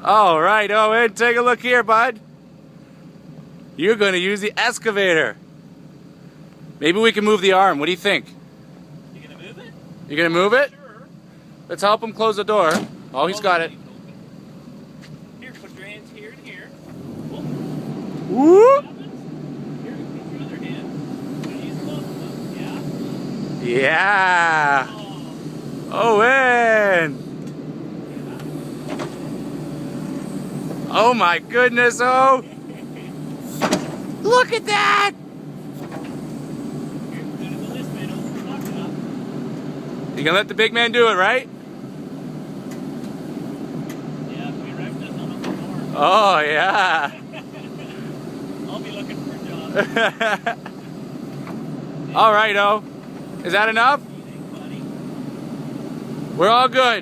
All right, Owen, take a look here, bud. You're going to use the excavator. Maybe we can move the arm. What do you think? You gonna move it? You're going to move it? Sure. Let's help him close the door. Oh, he's got it. Here, put your hands here and here. Whoop! Here, put your other hand. Gonna use both of them, yeah? Yeah! Oh. Owen! Oh my goodness, oh! Look at that! Here, we're gonna go this way. Don't lock it up. You gonna let the big man do it, right? Yeah, if we wrecked this on the floor. Oh, yeah. I'll be looking for a job. All right, oh. Is that enough? We're all good.